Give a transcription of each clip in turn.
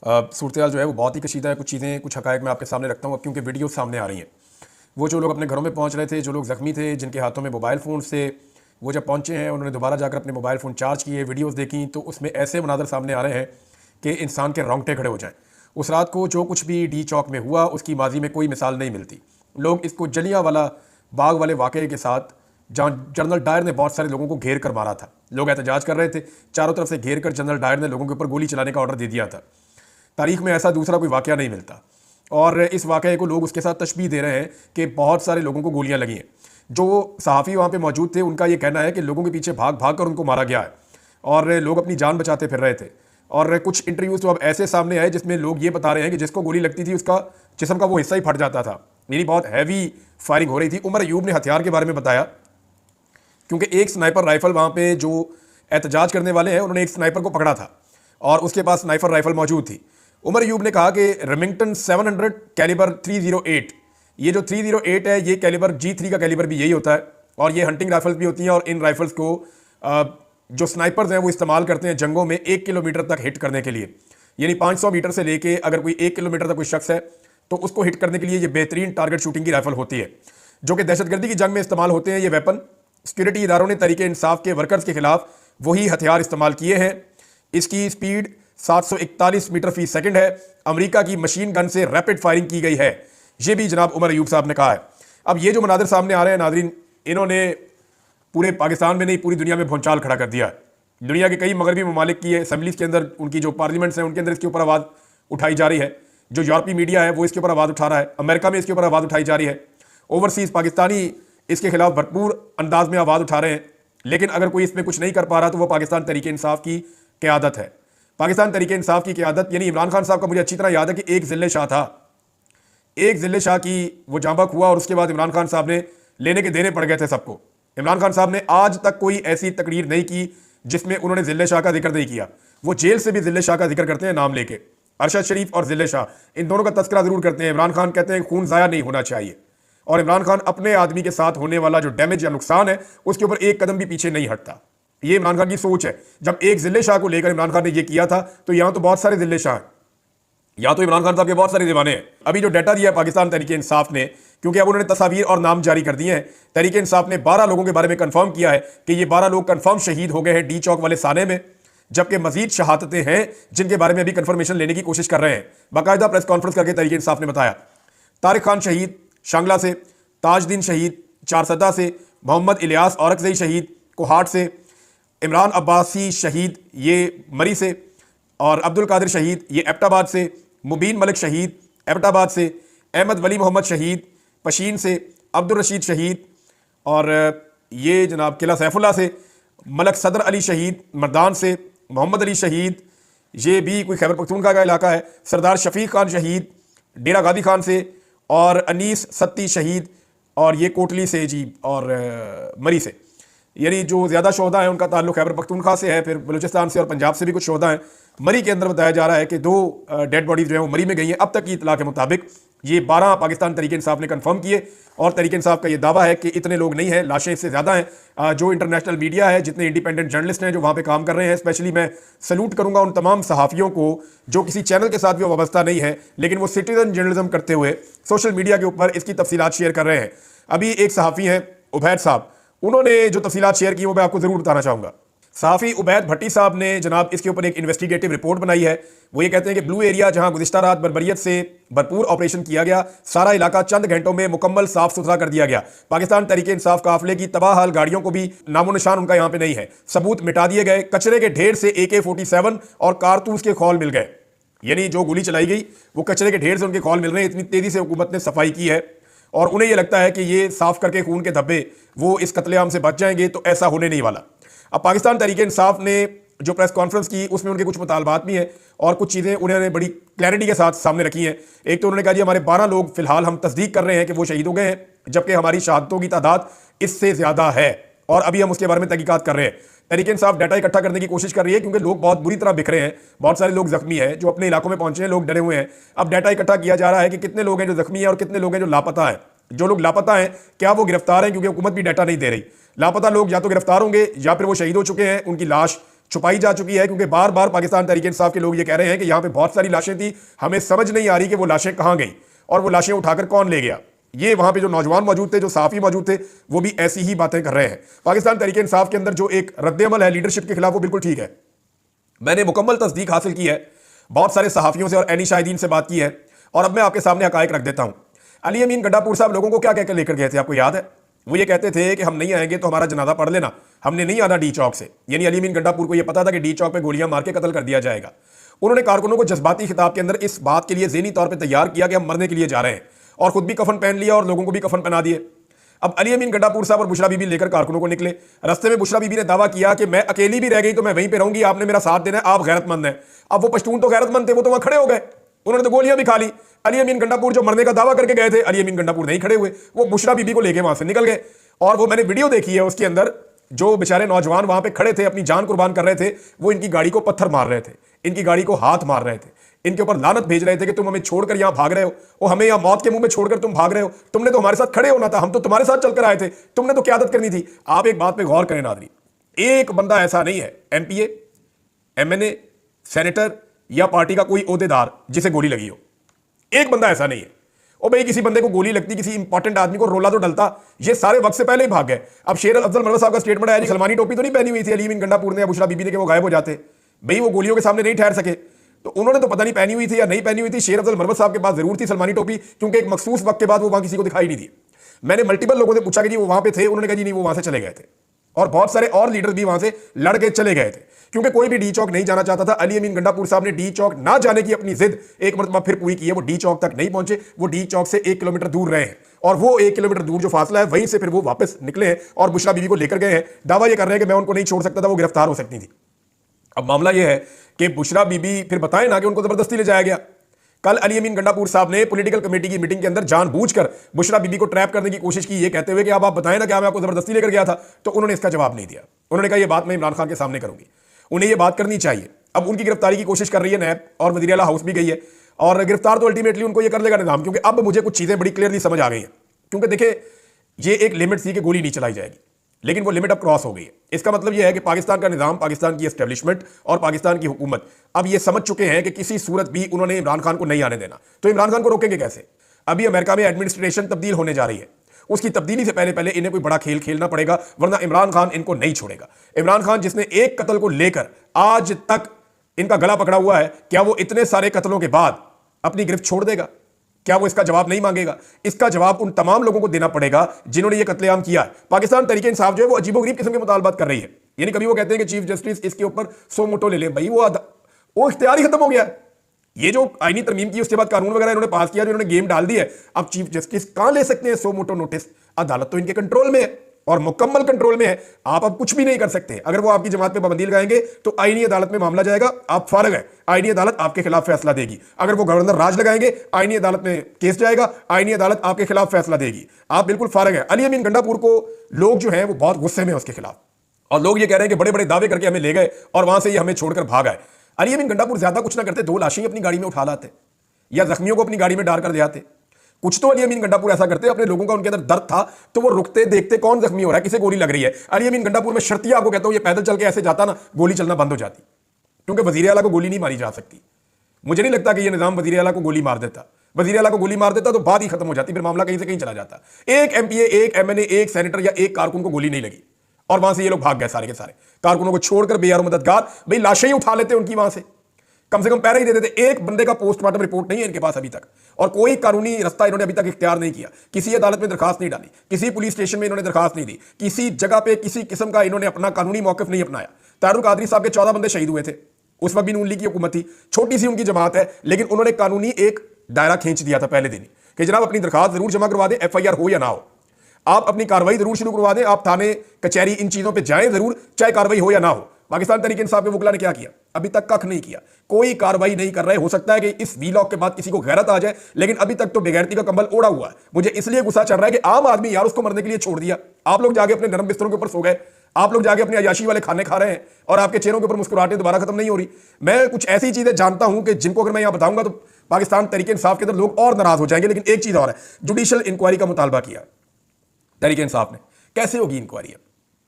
सूरत-ए-हाल जो है वो बहुत ही कशीदा है। कुछ चीज़ें, कुछ हक़ाइक़ मैं आपके सामने रखता हूँ अब क्योंकि वीडियो सामने आ रही हैं। वो जो लोग अपने घरों में पहुँच रहे थे, जो लोग ज़ख्मी थे, जिनके हाथों में मोबाइल फ़ोन्स थे, वो जब पहुँचे हैं उन्होंने दोबारा जाकर अपने मोबाइल फ़ोन चार्ज किए, वीडियोज़ देखी, तो उसमें ऐसे मनाज़र सामने आ रहे हैं कि इंसान के रोंगटे खड़े हो जाएँ। उस रात को जो कुछ भी डी चौक में हुआ उसकी माज़ी में कोई मिसाल नहीं मिलती। लोग इसको जलियांवाला बाग वाले वाक़ये के साथ, जहाँ जनरल डायर ने बहुत सारे लोगों को घेर कर मारा था, लोग एहतजाज कर रहे थे, चारों तरफ से घेर कर जनरल डायर ने लोगों के ऊपर गोली चलाने का ऑर्डर दे दिया था। तारीख में ऐसा दूसरा कोई वाक़या नहीं मिलता और इस वाक़ये को लोग उसके साथ तशबीह दे रहे हैं कि बहुत सारे लोगों को गोलियां लगी हैं। जो सहाफ़ी वहाँ पे मौजूद थे उनका ये कहना है कि लोगों के पीछे भाग भाग कर उनको मारा गया है और लोग अपनी जान बचाते फिर रहे थे। और कुछ इंटरव्यूज़ तो अब ऐसे सामने आए जिसमें लोग ये बता रहे हैं कि जिसको गोली लगती थी उसका जिस्म का वो हिस्सा ही फट जाता था, यानी बहुत हैवी फायरिंग हो रही थी। उमर अयूब ने हथियार के बारे में बताया क्योंकि एक स्नाइपर राइफ़ल वहाँ पे जो एहतजाज करने वाले हैं उन्होंने एक स्नाइपर को पकड़ा था और उसके पास स्नाइपर राइफ़ल मौजूद थी। उमर अयूब ने कहा कि रेमिंगटन 700 कैलिबर 308, ये जो 308 है ये कैलिबर G3 का कैलिबर भी यही होता है और ये हंटिंग राइफल्स भी होती हैं और इन राइफल्स को जो स्नाइपर्स हैं वो इस्तेमाल करते हैं जंगों में 1 किलोमीटर तक हिट करने के लिए, यानी 500 मीटर से लेके अगर कोई 1 किलोमीटर तक कोई शख्स है तो उसको हिट करने के लिए ये बेहतरीन टारगेट शूटिंग की राइफल होती है जो कि दहशतगर्दी की जंग में इस्तेमाल होते हैं। ये वेपन सिक्योरिटी इदारों ने तरीके इंसाफ के वर्कर्स के खिलाफ वही हथियार इस्तेमाल किए हैं। इसकी स्पीड 741 मीटर फी सेकंड है। अमेरिका की मशीन गन से रैपिड फायरिंग की गई है, ये भी जनाब उमर अयूब साहब ने कहा है। अब ये जो मनाज़र सामने आ रहे हैं नाज़रीन, इन्होंने पूरे पाकिस्तान में नहीं पूरी दुनिया में भौचाल खड़ा कर दिया है। दुनिया के कई मगरबी ममालिक की असम्बलीज़ के अंदर, उनकी जो पार्लियामेंट्स हैं उनके अंदर इसके ऊपर आवाज़ उठाई जा रही है। जो यूरोपीय मीडिया है वो इसके ऊपर आवाज़ उठा रहा है, अमेरिका में इसके ऊपर आवाज़ उठाई जा रही है, ओवरसीज़ पाकिस्तानी इसके खिलाफ भरपूर अंदाज में आवाज़ उठा रहे हैं। लेकिन अगर कोई इसमें कुछ नहीं कर पा रहा तो वो पाकिस्तान तहरीक इंसाफ की क़यादत है। पाकिस्तान तहरीक इंसाफ की क़यादत यानी इमरान खान साहब का मुझे अच्छी तरह याद है कि एक ज़िले शाह था, एक ज़िले शाह की वो जांबक हुआ और उसके बाद इमरान खान साहब ने लेने के देने पड़ गए थे सबको। इमरान खान साहब ने आज तक कोई ऐसी तकरीर नहीं की जिसमें उन्होंने ज़िले शाह का जिक्र नहीं किया। वो जेल से भी ज़िले शाह का जिक्र करते हैं नाम लेके। अरशद शरीफ और ज़िले शाह इन दोनों का तस्करा ज़रूर करते हैं। इमरान खान कहते हैं खून ज़ाया नहीं होना चाहिए और इमरान खान अपने आदमी के साथ होने वाला जो डैमेज या नुकसान है उसके ऊपर एक कदम भी पीछे नहीं हटता। ये इमरान खान की सोच है। जब एक ज़िले शाह को लेकर इमरान खान ने ये किया था तो यहाँ तो बहुत सारे ज़िले शाह हैं, या तो इमरान खान साहब के बहुत सारे दीवाने हैं। अभी जो डाटा दिया पाकिस्तान तहरीक इंसाफ ने, क्योंकि अब उन्होंने तस्वीर और नाम जारी कर दिए हैं, तहरीक इंसाफ ने 12 लोगों के बारे में कंफर्म किया है कि ये 12 लोग कंफर्म शहीद हो गए हैं डी चौक वाले साने में, जबकि मजीद शहादतें हैं जिनके बारे में अभी कंफर्मेशन लेने की कोशिश कर रहे हैं। बाकायदा प्रेस कॉन्फ्रेंस करके तहरीक इंसाफ ने बताया तारिक खान शहीद शांगला से, ताजदीन शहीद चारसदा से, मोहम्मद इलियास औरकजई शहीद कोहाट से, इमरान अब्बासी शहीद ये मरी से, और अब्दुल कादिर शहीद ये एबटाबाद से, मुबीन मलिक शहीद एबटाबाद से, अहमद वली मोहम्मद शहीद पशीन से, अब्दुल रशीद शहीद और ये जनाब किला सैफुल्ला से, मलक सदर अली शहीद मर्दान से, मोहम्मद अली शहीद ये भी कोई खैबर पख्तूनख्वा का इलाका है, सरदार शफीक खान शहीद डेरा गादी खान से, और अनीस सत्ती शहीद और ये कोटली से जी और मरी से। यानी जो ज़्यादा शोहदा हैं उनका ताल्लुक खैबर पख्तूनख्वा से है, फिर बलूचिस्तान से और पंजाब से भी कुछ शोहदा हैं। मरी के अंदर बताया जा रहा है कि 2 डेड बॉडीज़ जो हैं वो मरी में गई हैं। अब तक की इतला के मुताबिक ये 12 पाकिस्तान तहरीक इंसाफ ने कंफर्म किए और तहरीक इंसाफ का ये दावा है कि इतने लोग नहीं हैं, लाशें इससे ज़्यादा हैं। जो इंटरनेशनल मीडिया है, जितने इंडिपेंडेंट जर्नलिस्ट हैं जो वहाँ पे काम कर रहे हैं, स्पेशली मैं सैल्यूट करूँगा उन तमाम सहाफ़ियों को जो किसी चैनल के साथ भी वाबस्ता नहीं है, लेकिन वो सिटीजन जर्नलिज्म करते हुए सोशल मीडिया के ऊपर इसकी तफसीलात शेयर कर रहे हैं। अभी एक सहाफ़ी हैं उबैद साहब, उन्होंने जो तफसीलात शेयर की वो मैं आपको ज़रूर बताना चाहूँगा। सहाफ़ी उबैद भट्टी साहब ने जनाब इसके ऊपर एक इन्वेस्टिगेटिव रिपोर्ट बनाई है। वो ये कहते हैं कि ब्लू एरिया जहां गुज़िश्ता रात बर्बरियत से भरपूर ऑपरेशन किया गया, सारा इलाका चंद घंटों में मुकम्मल साफ सुथरा कर दिया गया। पाकिस्तान तहरीक इंसाफ काफिले की तबाह हाल गाड़ियों को भी नामो निशान उनका यहाँ पे नहीं है, सबूत मिटा दिए गए। कचरे के ढेर से AK-47 और कारतूस के खौल मिल गए, यानी जो गोली चलाई गई वो कचरे के ढेर से उनके खौल मिल रहे हैं। इतनी तेज़ी से हुकूमत ने सफाई की है और उन्हें यह लगता है कि ये साफ करके खून के धब्बे वो इस कत्लेआम से बच जाएंगे, तो ऐसा होने नहीं वाला। अब पाकिस्तान तहरीक इंसाफ ने जो प्रेस कॉन्फ्रेंस की उसमें उनके कुछ मुतालबात भी हैं और कुछ चीज़ें उन्होंने बड़ी क्लैरिटी के साथ सामने रखी हैं। एक तो उन्होंने कहा जी हमारे 12 लोग फिलहाल हम तस्दीक कर रहे हैं कि वो शहीद हो गए हैं, जबकि हमारी शहादतों की तादाद इससे ज़्यादा है और अभी हम उसके बारे में तहकीकात कर रहे हैं। तहरीक इंसाफ डाटा इकट्ठा करने की कोशिश कर रही है क्योंकि लोग बहुत बुरी तरह बिखरे हैं, बहुत सारे लोग जख्मी हैं जो अपने इलाकों में पहुंचे हैं, लोग डरे हुए हैं। अब डाटा इकट्ठा किया जा रहा है कि कितने लोग हैं जो जख्मी हैं और कितने लोग हैं जो लापता हैं। जो लोग लापता हैं क्या वो गिरफ्तार हैं, क्योंकि हुकूमत भी डाटा नहीं दे रही। लापता लोग या तो गिरफ्तार होंगे या फिर वो शहीद हो चुके हैं, उनकी लाश छुपाई जा चुकी है, क्योंकि बार बार पाकिस्तान तहरीक इंसाफ के लोग ये कह रहे हैं कि यहां पे बहुत सारी लाशें थी, हमें समझ नहीं आ रही कि वो लाशें कहां गई और वो लाशें उठाकर कौन ले गया। ये वहां पे जो नौजवान मौजूद थे, जो साफी मौजूद थे, वो भी ऐसी ही बातें कर रहे हैं। पाकिस्तान तहरीक इंसाफ के अंदर जो एक रद्द-ए-अमल है लीडरशिप के खिलाफ, वो बिल्कुल ठीक है। मैंने मुकम्मल तस्दीक हासिल की है, बहुत सारे सहाफियों से और एनी शाहिदीन से बात की है, और अब मैं आपके सामने हकायक रख देता हूं। अली अमीन गंडापुर साहब लोगों को क्या कहकर लेकर गए थे, आपको याद है? वो ये कहते थे कि हम नहीं आएंगे तो हमारा जनाजा पढ़ लेना, हमने नहीं आना डी चौक से। यानी अली अमीन गंडापुर को यह पता था कि डी चौक पे गोलियां मार के कत्ल कर दिया जाएगा। उन्होंने कारकुनों को जज्बाती खिताब के अंदर इस बात के लिए ज़हनी तौर पर तैयार किया कि हम मरने के लिए जा रहे हैं, और खुद भी कफन पहन लिया और लोगों को भी कफन पहना दिए। अब अली अमीन गंडापुर साहब और बुशरा बीबी लेकर कारकुनों को निकले। रास्ते में बुशरा बीबी ने दावा किया कि मैं अकेली भी रह गई तो मैं वहीं पे रहूंगी, आपने मेरा साथ देना है, आप गैरतमंद हैं। अब वो पश्तून तो गैरतमंद थे, वो तो वहां खड़े हो गए, उन्होंने तो गोलियां भी खा ली। अली अमीन गंडापुर जो मरने का दावा करके गए थे, अली अमीन गंडापुर नहीं खड़े हुए, वो बुशरा बीबी को लेके वहां से निकल गए। और वो मैंने वीडियो देखी है, उसके अंदर जो बेचारे नौजवान वहां पे खड़े थे, अपनी जान कुर्बान कर रहे थे, वो इनकी गाड़ी को पत्थर मार रहे थे, इनकी गाड़ी को हाथ मार रहे थे, इनके ऊपर लानत भेज रहे थे कि तुम हमें छोड़कर यहां भाग रहे हो, और हमें यहां मौत के मुंह में छोड़कर तुम भाग रहे हो, तुमने तो हमारे साथ खड़े होना था, हम तो तुम्हारे साथ चलकर आए थे, तुमने तो क़यादत करनी थी। आप एक बात पे गौर करें नाज़रीन, एक बंदा ऐसा नहीं है एमपीए, एमएनए, सेनेटर या पार्टी का कोई ओहदेदार जिसे गोली लगी हो, एक बंदा ऐसा नहीं है। और भाई किसी बंदे को गोली लगती, किसी इंपॉर्टेंट आदमी को रोला तो डलता, ये सारे वक्त से पहले ही भाग गए। अब शेर अफजल मरवत साहब का स्टेटमेंट आया जी, सलमानी टोपी तो नहीं पहनी हुई थी अली अमीन गंडापुर ने या बुशरा बीबी ने कि वो गायब हो जाते, भाई वो गोलियों के सामने नहीं ठहर सके, तो उन्होंने तो पता नहीं पहनी हुई थी या नहीं पहनी हुई थी। शेर अफजल मरवत साहब के पास जरूर थी सलमानी टोपी, क्योंकि एक मखसूस वक्त के बाद वो वहां किसी को दिखाई नहीं दी। मैंने मल्टीपल लोगों से पूछा कि जी वो वहां पे थे, उन्होंने कहा जी नहीं वो वहां से चले गए थे, और बहुत सारे और लीडर भी वहां से लड़ के चले गए थे, क्योंकि कोई भी डी चौक नहीं जाना चाहता था। अली अमीन गंडापुर साहब ने डी चौक ना जाने की अपनी जिद एक मरतबा फिर पूरी की है। वो डी चौक तक नहीं पहुंचे, वो डी चौक से 1 किलोमीटर दूर रहे हैं, और वो 1 किलोमीटर दूर जो फासला है वहीं से फिर वो वापस निकले हैं और बुशरा बीबी को लेकर गए हैं। दावा ये कर रहे हैं कि मैं उनको नहीं छोड़ सकता था, वो गिरफ्तार हो सकती थी। अब मामला यह है कि बुशरा बीबी फिर बताएं ना कि उनको जबरदस्ती ले जाया गया। कल अली अमीन गंडापुर साहब ने पॉलिटिकल कमेटी की मीटिंग के अंदर जानबूझकर बुशरा बीबी को ट्रैप करने की कोशिश की, ये कहते हुए कि अब आप बताएं ना कि मैं आपको जबरदस्ती लेकर गया था, तो उन्होंने इसका जवाब नहीं दिया। उन्होंने कहा यह बात मैं इमरान खान के सामने करूंगी, उन्हें यह बात करनी चाहिए। अब उनकी गिरफ्तारी की कोशिश कर रही है नैब, और वज़ीर आला हाउस भी गई है, और गिरफ्तार तो अल्टीमेटली उनको यह कर लेगा निज़ाम, क्योंकि अब मुझे कुछ चीज़ें बड़ी क्लियरली समझ आ गई हैं। क्योंकि देखिए ये एक लिमिट थी कि गोली नहीं चलाई जाएगी, लेकिन वो लिमिट अब क्रॉस हो गई है। इसका मतलब यह है कि पाकिस्तान का निज़ाम, पाकिस्तान की एस्टेब्लिशमेंट और पाकिस्तान की हुकूमत अब ये समझ चुके हैं कि किसी सूरत भी उन्होंने इमरान खान को नहीं आने देना। तो इमरान खान को रोकेंगे कैसे? अभी अमेरिका में एडमिनिस्ट्रेशन तब्दील होने जा रही है, उसकी तब्दीली से पहले पहले इन्हें कोई बड़ा खेल खेलना पड़ेगा, वरना इमरान खान इनको नहीं छोड़ेगा। इमरान खान जिसने एक कत्ल को लेकर आज तक इनका गला पकड़ा हुआ है, क्या वो इतने सारे कत्लों के बाद अपनी गिरफ्त छोड़ देगा? क्या वो इसका जवाब नहीं मांगेगा? इसका जवाब उन तमाम लोगों को देना पड़ेगा जिन्होंने ये कत्लेआम किया है। पाकिस्तान तहरीक इंसाफ जो है वो अजीबोगरीब किस्म के मुतालबात कर रही है। यानी कभी वो कहते हैं कि चीफ जस्टिस इसके ऊपर सो मोटो ले ले, भाई वो इख्तियार ही खत्म हो गया है। ये जो आईनी तरमीम की उसके बाद कानून वगैरह इन्होंने पास किया, जो इन्होंने गेम डाल दी है, अब चीफ जस्टिस कहां ले सकते हैं सो मोटो नोटिस? अदालत तो इनके कंट्रोल में है और मुकम्मल कंट्रोल में है, आप अब कुछ भी नहीं कर सकते। अगर वो आपकी जमात पे पाबंदी लगाएंगे तो आईनी अदालत में मामला जाएगा, आप फारग है, आईनी अदालत आपके खिलाफ फैसला देगी। अगर वो गवर्नर राज लगाएंगे, आईनी अदालत में केस जाएगा, आईनी अदालत आपके खिलाफ फैसला देगी, आप बिल्कुल फारग है। अली अमीन गंडापुर को लोग जो है वो बहुत गुस्से में है उसके खिलाफ, और लोग ये कह रहे हैं कि बड़े बड़े दावे करके हमें ले गए और वहां से ये हमें छोड़कर भाग आए। अली अमीन गंडापुर ज्यादा कुछ ना करते, 2 लाशें अपनी गाड़ी में उठा लाते या जख्मियों को अपनी गाड़ी में डाल कर ले आते। कुछ तो अली अमीन गंडापुर ऐसा करते, अपने लोगों का उनके अंदर दर्द था तो वो रुकते, देखते कौन जख्मी हो रहा है, किसे गोली लग रही है। अली अमीन गंडापुर में शर्तिया आपको कहता हूं, ये पैदल चल के ऐसे जाता ना, गोली चलना बंद हो जाती, क्योंकि वजीर आला को गोली नहीं मारी जा सकती। मुझे नहीं लगता कि ये निजाम वजीर आला को गोली मार देता। वजीर आला को गोली मार देता तो बात ही खत्म हो जाती, फिर मामला कहीं से कहीं चला जाता। एक एमपीए, एक एमएनए, एक सेनेटर या एक कारकुन को गोली नहीं लगी और वहां से ये लोग भाग गए सारे के सारे, कारकुनों को छोड़कर बेयार मददगार भाई लाशें ही उठा लेते उनकी, वहां से कम से कम पैरा ही दे देते। एक बंदे का पोस्टमार्टम रिपोर्ट नहीं है इनके पास अभी तक, और कोई कानूनी रास्ता इन्होंने अभी तक इख्तियार नहीं किया। किसी अदालत में दरखास्त नहीं डाली, किसी पुलिस स्टेशन में इन्होंने दरखास्त नहीं दी, किसी जगह पे किसी किस्म का इन्होंने अपना कानूनी मौकफ नहीं अपनाया। तारुल कादरी साहब के 14 बंदे शहीद हुए थे, उस वक्त भी नून लीग की हुकूमत थी, छोटी सी उनकी जमात है, लेकिन उन्होंने कानूनी एक दायरा खींच दिया था पहले दिन कि जनाब अपनी दरखास्त जरूर जमा करवा दें, एफआईआर हो या ना हो, आप अपनी कार्रवाई जरूर शुरू करवा दें, आप थाने कचहरी इन चीजों पर जाएं जरूर, चाहे कार्रवाई हो या ना हो। पाकिस्तान तहरीक इंसाफ के वकला ने क्या किया? अभी तक कख नहीं किया, कोई कार्रवाई नहीं कर रहे। हो सकता है कि इस वीलॉग के बाद किसी को गैरत आ जाए, लेकिन अभी तक तो बेगैरती का कंबल ओढ़ा हुआ है। मुझे इसलिए गुस्सा चढ़ रहा है कि आम आदमी यार उसको मरने के लिए छोड़ दिया, आप लोग जाके अपने नरम बिस्तरों के ऊपर सो गए, आप लोग जाके अपने अयाशी वाले खाने खा रहे हैं और आपके चेहरों के ऊपर मुस्कुराहटें दोबारा खत्म नहीं हो रही। मैं कुछ ऐसी चीजें जानता हूं कि जिनको अगर मैं यहां बताऊंगा तो पाकिस्तान तहरीक इंसाफ के अंदर लोग और नाराज हो जाएंगे। लेकिन एक चीज और है, जुडिशियल इंक्वायरी का मुतालबा किया तहरीक इंसाफ ने। कैसे होगी इंक्वायरी?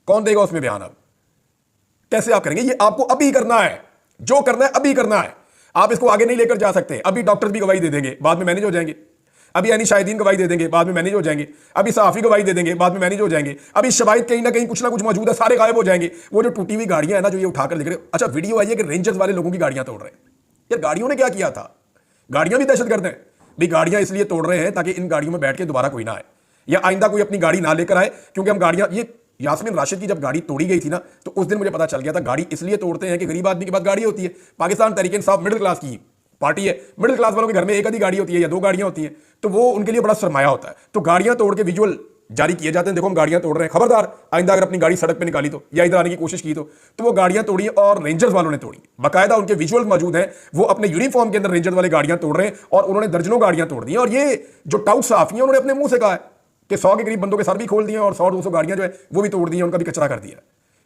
कौन देगा उसमें बयान? अब कैसे आप करेंगे? ये आपको अभी करना है, जो करना है अभी करना है। आप इसको आगे नहीं लेकर जा सकते। अभी डॉक्टर भी गवाही दे देंगे, बाद में मैनेज हो जाएंगे। अभी यानी शाहिदीन गवाही दे देंगे, बाद में मैनेज हो जाएंगे। अभी सहाफी गवाही दे देंगे, बाद में मैनेज हो जाएंगे। अभी शवाहिद कहीं ना कहीं कुछ ना कुछ मौजूद है, सारे गायब हो जाएंगे। वो जो टूटी हुई गाड़ियां है ना, जो ये उठाकर दिख रहे हो, अच्छा वीडियो आई है कि रेंजर्स वाले लोगों की गाड़ियां तोड़ रहे हैं। यार गाड़ियों ने क्या किया था? गाड़ियां भी दहशतगर्द हैं भाई। गाड़ियां इसलिए तोड़ रहे हैं ताकि इन गाड़ियों में बैठ के दोबारा कोई ना आए, या आइंदा कोई अपनी गाड़ी ना लेकर आए। क्योंकि हम गाड़ियां, ये यास्मीन राशिद की जब गाड़ी तोड़ी गई थी ना, तो उस दिन मुझे पता चल गया था गाड़ी इसलिए तोड़ते हैं कि गरीब आदमी के पास गाड़ी होती है। पाकिस्तान तहरीक इंसाफ मिडिल क्लास की पार्टी है। मिडिल क्लास वालों के घर में एक आधी गाड़ी होती है या दो गाड़ियां होती हैं, तो वो उनके लिए बड़ा सरमाया होता है। तो गाड़ियां तोड़ के विजुअल जारी किए जाते हैं, देखो हम गाड़ियां तोड़ रहे हैं, खबरदार आइंदा अगर अपनी गाड़ी सड़क पे निकाली तो, या इधर आने की कोशिश की तो वो गाड़ियां तोड़ी और रेंजर्स वालों ने तोड़ी। बाकायदा उनके विजुअल मौजूद हैं, वो अपने यूनिफॉर्म के अंदर रेंजर्स वाले गाड़ियां तोड़ रहे हैं और उन्होंने दर्जनों गाड़ियां तोड़ दी। और ये जो टाउट साफी हैं, उन्होंने अपने मुंह से कहा है कि 100 के करीब बंदों के सर भी खोल दिए और 100-200 गाड़ियां जो है वो भी तोड़ दी हैं, उनका भी कचरा कर दिया।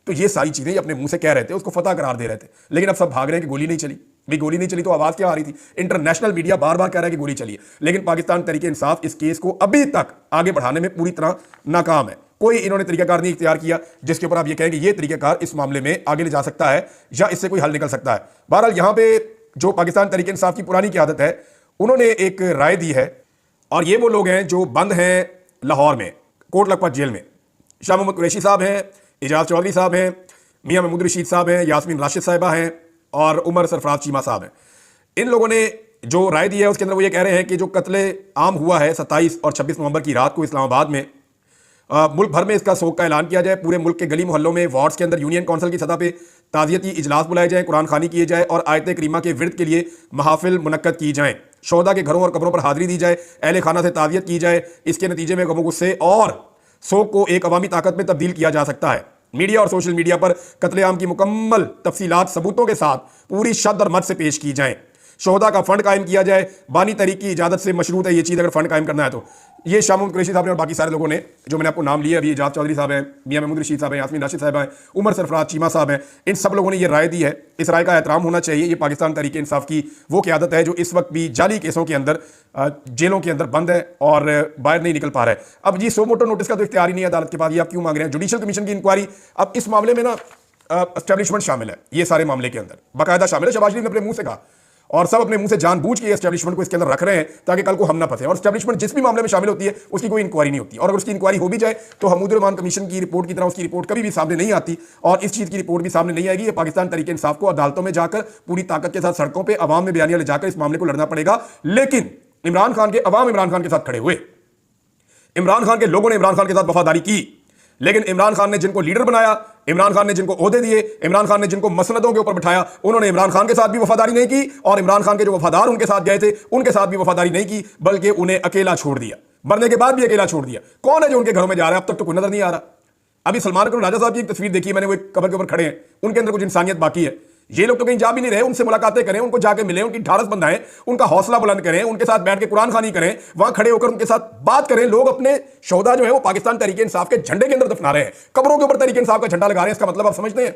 तो ये सारी चीजें अपने मुंह से कह रहे थे, उसको फतह करार दे रहे थे। लेकिन अब सब भाग रहे हैं कि गोली नहीं चली। भी गोली नहीं चली तो आवाज क्या आ रही थी? इंटरनेशनल मीडिया बार बार कह रहा है कि गोली चली है, लेकिन पाकिस्तान तहरीक इंसाफ इस केस को अभी तक आगे बढ़ाने में पूरी तरह नाकाम है। कोई इन्होंने तरीकाकार नहीं इख्तियार किया जिसके ऊपर आप ये कहेंगे ये तरीकाकार इस मामले में आगे ले जा सकता है या इससे कोई हल निकल सकता है। बहरहाल यहां पे जो पाकिस्तान तहरीक इंसाफ की पुरानी क़यादत है, उन्होंने एक राय दी है, और ये वो लोग हैं जो बंद हैं लाहौर में कोट लखपत जेल में। शाह मोहम्मद कुरैशी साहब हैं, एजाज चौधरी साहब हैं, मियां महमूद रशीद साहब हैं, यास्मीन राशिद साहिबा हैं और उमर सरफराज चीमा साहब हैं। इन लोगों ने जो राय दी है उसके अंदर वो ये कह रहे हैं कि जो कत्ले आम हुआ है 27 और 26 नवंबर की रात को इस्लामाबाद में, मुल्क भर में इसका शोक का ऐलान किया जाए। पूरे मुल्क के गली मोहल्लों में, वार्ड्स के अंदर, यूनियन काउंसिल की सतह पे ताज़ियती इजलास बुलाए जाएं, कुरान खानी किए जाए और आयत करीमा के विरद के लिए महाफिल मुनक्कद की जाएं। शोहदा के घरों और कब्रों पर हाजिरी दी जाए, अहले खाना से ताज़ियत की जाए। इसके नतीजे में गमो गुस्से और शोक को एक अवामी ताकत में तब्दील किया जा सकता है। मीडिया और सोशल मीडिया पर कत्लेआम की मुकम्मल तफसीलात सबूतों के साथ पूरी शद्द और मत से पेश की जाएं। शोहदा का फंड कायम किया जाए, बानी तहरीक की इजाजत से मशरूत है ये चीज़, अगर फंड कायम करना है तो। ये शाह मोहम्मद कुरैशी साहब ने और बाकी सारे लोगों ने, जो मैंने आपको नाम लिया अभी, एजाज चौधरी साहब हैं, मियां महमूद रशीद साहब हैं, यास्मीन राशिद साहब हैं, उमर सरफराज चीमा साहब हैं, इन सब लोगों ने ये राय दी है। इस राय का एहतराम होना चाहिए। ये पाकिस्तान तहरीक इंसाफ की वो क़यादत है जो इस वक्त भी जाली केसों के अंदर जेलों के अंदर बंद है और बाहर नहीं निकल पा रहा है। अब जी सो मोटो नोटिस का तो इख्तियार ही नहीं है अदालत के पास, ये आप क्यों मांग रहे हैं? जुडिशल कमीशन की इंक्वायरी, अब इस मामले में ना एस्टेब्लिशमेंट शामिल है, ये सारे मामले के अंदर बाकायदा शामिल है। शहबाज शरीफ ने अपने मुंह से कहा और सब अपने मुंह से जानबूझ के एस्टेब्लिशमेंट को इसके अंदर रख रहे हैं ताकि कल को हम ना फंसे। और एस्टेब्लिशमेंट जिस भी मामले में शामिल होती है उसकी कोई इंक्वायरी नहीं होती, और अगर उसकी इंक्वायरी हो भी जाए तो महमूदुर रहमान कमीशन की रिपोर्ट की तरह उसकी रिपोर्ट कभी भी सामने नहीं आती, और इस चीज़ की रिपोर्ट भी सामने नहीं आएगी। ये पाकिस्तान तहरीक इंसाफ को अदालतों में जाकर पूरी ताकत के साथ सड़कों पर अवाम में बयानियां ले जाकर इस मामले को लड़ना पड़ेगा। लेकिन इमरान खान के अवाम इमरान खान के साथ खड़े हुए, इमरान खान के लोगों ने इमरान खान के साथ वफादारी की। लेकिन इमरान खान ने जिनको लीडर बनाया, इमरान खान ने जिनको ओहदे दिए, इमरान खान ने जिनको मसनदों के ऊपर बिठाया, उन्होंने इमरान खान के साथ भी वफादारी नहीं की, और इमरान खान के जो वफादार उनके साथ गए थे उनके साथ भी वफादारी नहीं की, बल्कि उन्हें अकेला छोड़ दिया। मरने के बाद भी अकेला छोड़ दिया। कौन है जो उनके घरों में जा रहा है? अब तक तो कोई नजर नहीं आ रहा। अभी सलमान खान राजा साहब की एक तस्वीर देखी मैंने, वो एक कब्र के ऊपर खड़े हैं, उनके अंदर कुछ इंसानियत बाकी है। ये लोग तो कहीं जा भी नहीं रहे, उनसे मुलाकातें करें, उनको जाके मिलें, उनकी ढारस बंधाएं, उनका हौसला बुलंद करें, उनके साथ बैठ के कुरान खानी करें, वहां खड़े होकर उनके साथ बात करें। लोग अपने शोहदा जो है वो पाकिस्तान तहरीक इंसाफ के झंडे के अंदर दफना रहे हैं, कब्रों के ऊपर तहरीक इंसाफ का झंडा लगा रहे हैं। इसका मतलब आप समझते हैं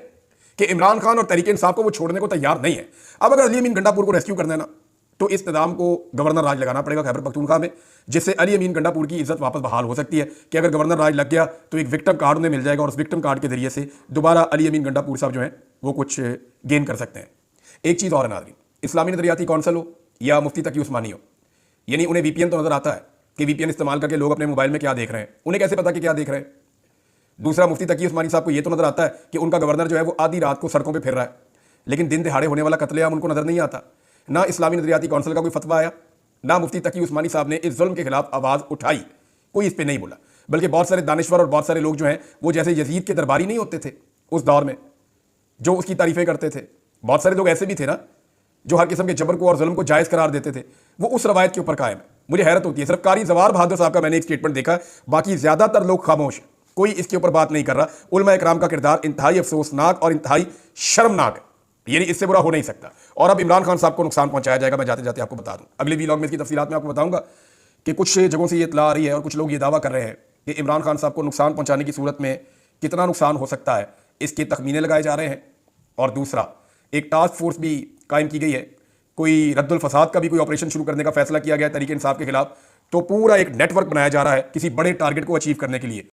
कि इमरान खान और तहरीक इंसाफ को वो छोड़ने को तैयार नहीं है। अब अगर अली अमीन गंडापुर को रेस्क्यू करना है ना, तो इस निज़ाम को गवर्नर राज लगाना पड़ेगा खैबर पख्तूनख्वा में, जिससे अली अमीन गंडापुर की इज्जत वापस बहाल हो सकती है कि अगर गवर्नर राज लग गया तो एक विक्टिम कार्ड उन्हें मिल जाएगा और उस विक्टिम कार्ड के जरिए से दोबारा अली अमीन गंडापुर साहब जो है वो कुछ गेन कर सकते हैं। एक चीज़ और है नाज़रीन, इस्लामी नज़रियाती कौंसल हो या मुफ्ती तकी उस्मानी हो, यानी उन्हें वीपीएन तो नज़र आता है कि वीपीएन इस्तेमाल करके लोग अपने मोबाइल में क्या देख रहे हैं, उन्हें कैसे पता कि क्या देख रहे हैं? दूसरा, मुफ्ती तकी उस्मानी साहब को ये तो नज़र आता है कि उनका गवर्नर जो है वो आधी रात को सड़कों पर फिर रहा है, लेकिन दिन दिहाड़े होने वाला कत्लेआम उनको नज़र नहीं आता। ना इस्लामी नज़रियाती कौंसिल का कोई फतवा आया, ना मुफ्ती तकी उस्मानी साहब ने इस जुल्म के खिलाफ आवाज़ उठाई, कोई इस पर नहीं बोला। बल्कि बहुत सारे दानिश्वर और बहुत सारे लोग जो हैं वो जैसे यजीद के दरबारी नहीं होते थे उस दौर में, जो उसकी तारीफ़ें करते थे, बहुत सारे लोग ऐसे भी थे ना जो हर किस्म के जबर को और जुल्म को जायज़ करार देते थे, वो उस रवायत के ऊपर कायम है। मुझे हैरत होती है, सिर्फ कारी जवार बहादुर साहब का मैंने एक स्टेटमेंट देखा, बाकी ज़्यादातर लोग खामोश, कोई इसके ऊपर बात नहीं कर रहा। उलमा इकराम का किरदार इंतहाई अफसोसनाक और इंतहाई शर्मनाक है, यानी इससे बुरा हो नहीं सकता। और अब इमरान खान साहब को नुकसान पहुंचाया जाएगा, मैं जाते जाते आपको बता दूं, अगले वीलॉग में इसकी तफसीलात में आपको बताऊंगा कि कुछ जगहों से ये इतला आ रही है और कुछ लोग ये दावा कर रहे हैं कि इमरान खान साहब को नुकसान पहुंचाने की सूरत में कितना नुकसान हो सकता है, इसके तखमीने लगाए जा रहे हैं। और दूसरा, एक टास्क फोर्स भी कायम की गई है, कोई रद्दुल फसाद का भी कोई ऑपरेशन शुरू करने का फैसला किया गया है तहरीक इंसाफ के खिलाफ। तो पूरा एक नेटवर्क बनाया जा रहा है किसी बड़े टारगेट को अचीव करने के लिए।